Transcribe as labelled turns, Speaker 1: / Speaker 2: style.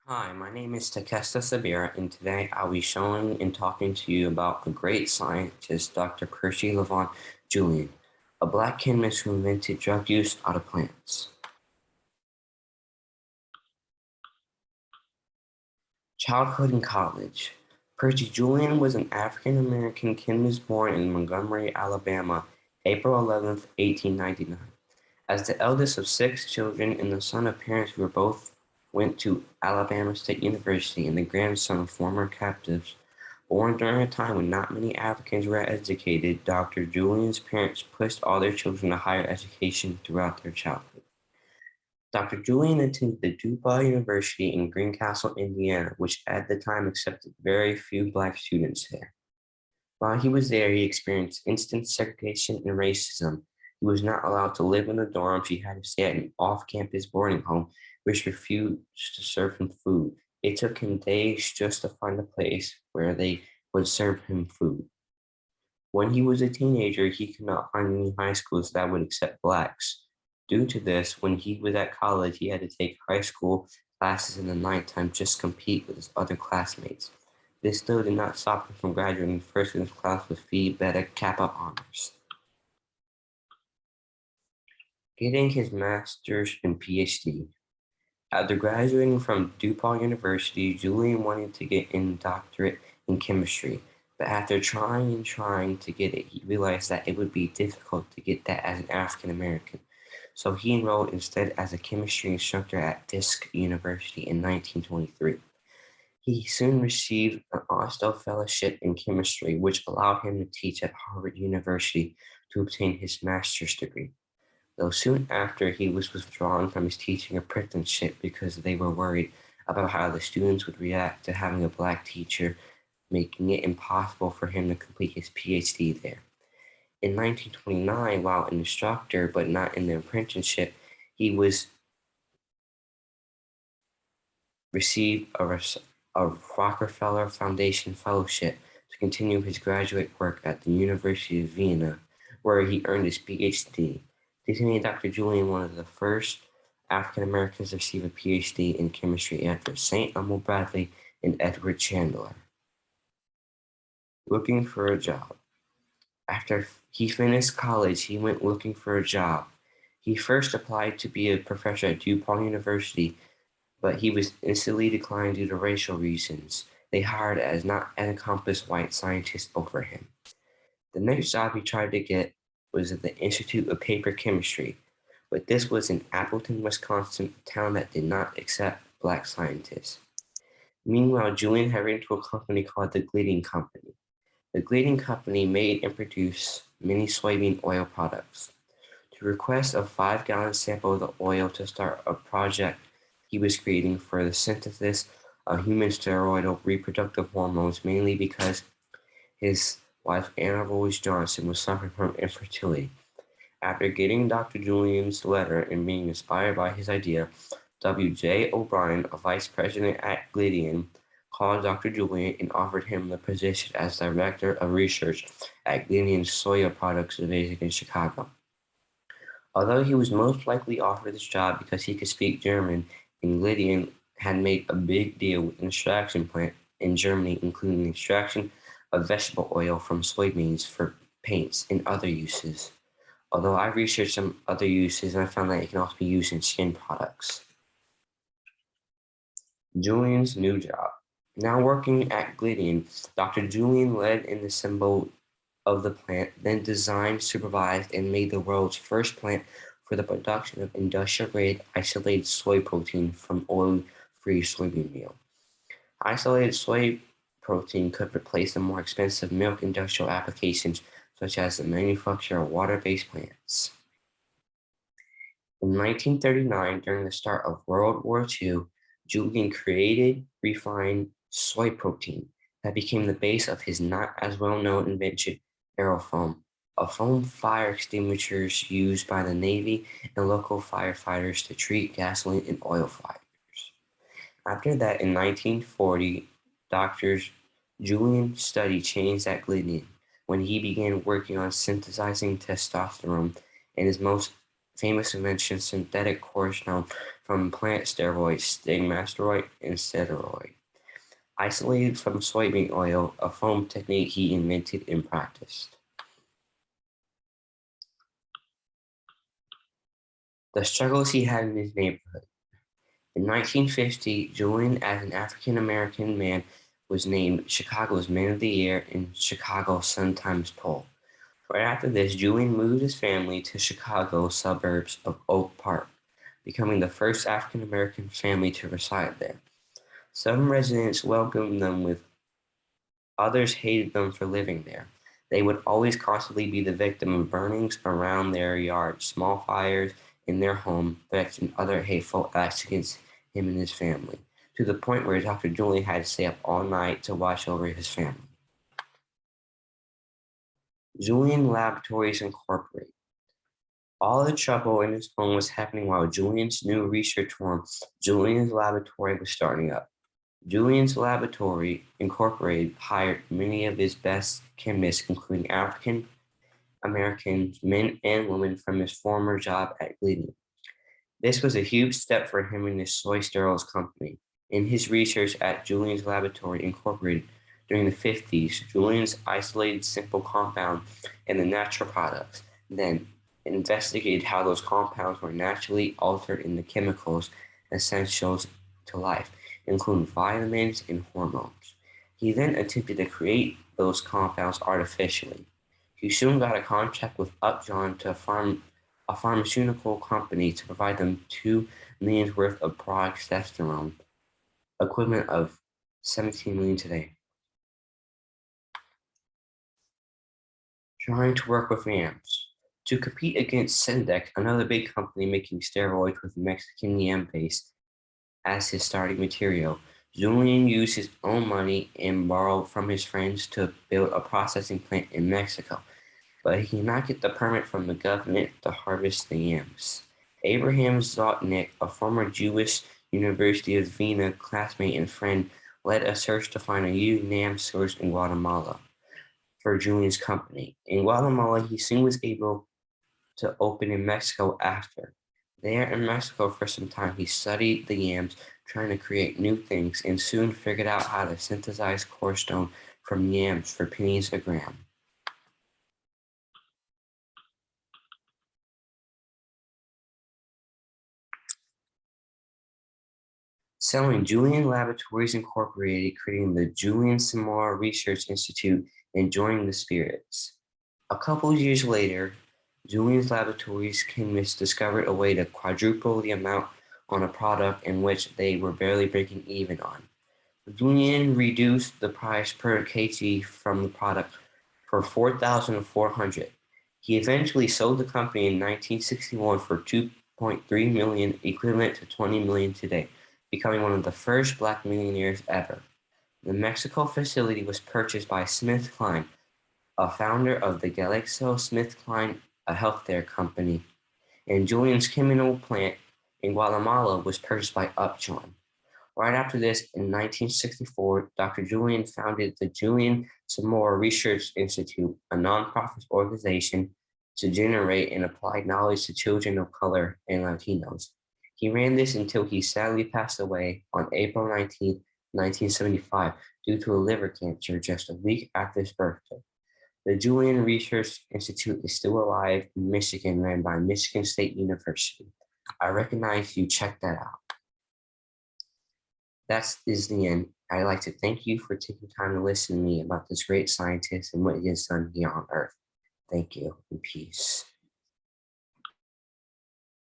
Speaker 1: Hi, my name is Takesta Sabira, and today I'll be showing and talking to you about the great scientist Dr. Percy Levon Julian, a black chemist who invented drug use out of plants. Childhood and college. Percy Julian was an African-American chemist born in Montgomery, Alabama, April 11th, 1899. As the eldest of six children and the son of parents who were both went to Alabama State University and the grandson of former captives, born during a time when not many Africans were educated, Dr. Julian's parents pushed all their children to higher education throughout their childhood. Dr. Julian attended the DuPont University in Greencastle, Indiana, which at the time accepted very few black students there. While he was there, he experienced instant segregation and racism. He was not allowed to live in the dorms. He had to stay at an off-campus boarding home, which refused to serve him food. It took him days just to find a place where they would serve him food. When he was a teenager, he could not find any high schools that would accept blacks. Due to this, when he was at college, he had to take high school classes in the nighttime just to compete with his other classmates. This still did not stop him from graduating first in his class with Phi Beta Kappa honors. Getting his master's and PhD. After graduating from DuPont University, Julian wanted to get a doctorate in chemistry, but after trying and trying to get it, he realized that it would be difficult to get that as an African American. So he enrolled instead as a chemistry instructor at Fisk University in 1923. He soon received an Austin Fellowship in chemistry, which allowed him to teach at Harvard University to obtain his master's degree. Though soon after, he was withdrawn from his teaching apprenticeship because they were worried about how the students would react to having a black teacher, making it impossible for him to complete his PhD there. In 1929, while an instructor but not in the apprenticeship, he was received a Rockefeller Foundation Fellowship to continue his graduate work at the University of Vienna, where he earned his PhD. This made Dr. Julian one of the first African Americans to receive a PhD in chemistry after St. Elmo Bradley and Edward Chandler. Looking for a job. After he finished college, he went looking for a job. He first applied to be a professor at DuPont University, but he was instantly declined due to racial reasons. They hired as not an accomplished white scientist over him. The next job he tried to get was at the Institute of Paper Chemistry, but this was in Appleton, Wisconsin, a town that did not accept black scientists. Meanwhile, Julian had written to a company called the Gliding Company. The Gliding Company made and produced many soybean oil products. To request a 5-gallon sample of the oil to start a project he was creating for the synthesis of human steroidal reproductive hormones, mainly because his wife Anna Rose Johnson was suffering from infertility. After getting Dr. Julian's letter and being inspired by his idea, W.J. O'Brien, a vice president at Glidden, called Dr. Julian and offered him the position as director of research at Glidden's soya products division in Chicago. Although he was most likely offered this job because he could speak German, and Glidden had made a big deal with an extraction plant in Germany, including the extraction of vegetable oil from soybeans for paints and other uses. Although I researched some other uses, and I found that it can also be used in skin products. Julian's new job. Now working at Glidden, Dr. Julian led and assembled of the plant, then designed, supervised, and made the world's first plant for the production of industrial-grade isolated soy protein from oil-free soybean meal. Isolated soy protein could replace the more expensive milk industrial applications, such as the manufacture of water-based plants. In 1939, during the start of World War II, Julian created refined soy protein that became the base of his not as well known invention, aerofoam, a foam fire extinguishers used by the Navy and local firefighters to treat gasoline and oil fires. After that, in 1940, Doctors Julian studied changed at Glidden when he began working on synthesizing testosterone and his most famous invention, synthetic cornerstone from plant steroids, stigmasteroid and steroid. Isolated from soybean oil, a foam technique he invented and practiced. The struggles he had in his neighborhood. In 1950, Julian, as an African American man, was named Chicago's Man of the Year in Chicago Sun-Times poll. Right after this, Julian moved his family to Chicago suburbs of Oak Park, becoming the first African American family to reside there. Some residents welcomed them with others hated them for living there. They would always constantly be the victim of burnings around their yard, small fires in their home, threats, and other hateful acts against him and his family, to the point where Dr. Julian had to stay up all night to watch over his family. Julian Laboratories Incorporated. All the trouble in his home was happening while Julian's new research firm, Julian's Laboratory, was starting up. Julian's Laboratory Incorporated hired many of his best chemists, including African Americans, men and women from his former job at Gleason. This was a huge step for him and his soy sterols company. In his research at Julian's Laboratory Incorporated during the 50s, Julian's isolated simple compound and the natural products, then investigated how those compounds were naturally altered in the chemicals essentials to life, including vitamins and hormones. He then attempted to create those compounds artificially. He soon got a contract with Upjohn to a pharmaceutical company to provide them $2 million worth of progesterone, equivalent of 17 million today. Trying to work with yams. To compete against Sendec, another big company making steroids with Mexican yam paste as his starting material, Julian used his own money and borrowed from his friends to build a processing plant in Mexico, but he could not get the permit from the government to harvest the yams. Abraham Zotnik, a former Jewish University of Vienna classmate and friend, led a search to find a new yam source in Guatemala for Julian's company. In Guatemala, he soon was able to open in Mexico after. There in Mexico for some time, he studied the yams, trying to create new things, and soon figured out how to synthesize cornerstone from yams for pennies a gram. Selling Julian Laboratories Incorporated, creating the Julian Samora Research Institute, and joining the Spirits. A couple years later, Julian's Laboratories chemists discovered a way to quadruple the amount on a product in which they were barely breaking even on. Julian reduced the price per kg from the product for 4,400. He eventually sold the company in 1961 for 2.3 million, equivalent to 20 million today, becoming one of the first black millionaires ever. The Mexico facility was purchased by SmithKline, a founder of the GlaxoSmithKline, a healthcare company, and Julian's chemical plant in Guatemala was purchased by Upjohn. Right after this, in 1964, Dr. Julian founded the Julian Samora Research Institute, a nonprofit organization to generate and apply knowledge to children of color and Latinos. He ran this until he sadly passed away on April 19, 1975, due to a liver cancer just a week after his birthday. The Julian Research Institute is still alive in Michigan, ran by Michigan State University. I recommend you check that out. That is the end. I'd like to thank you for taking time to listen to me about this great scientist and what he has done here on Earth. Thank you and peace.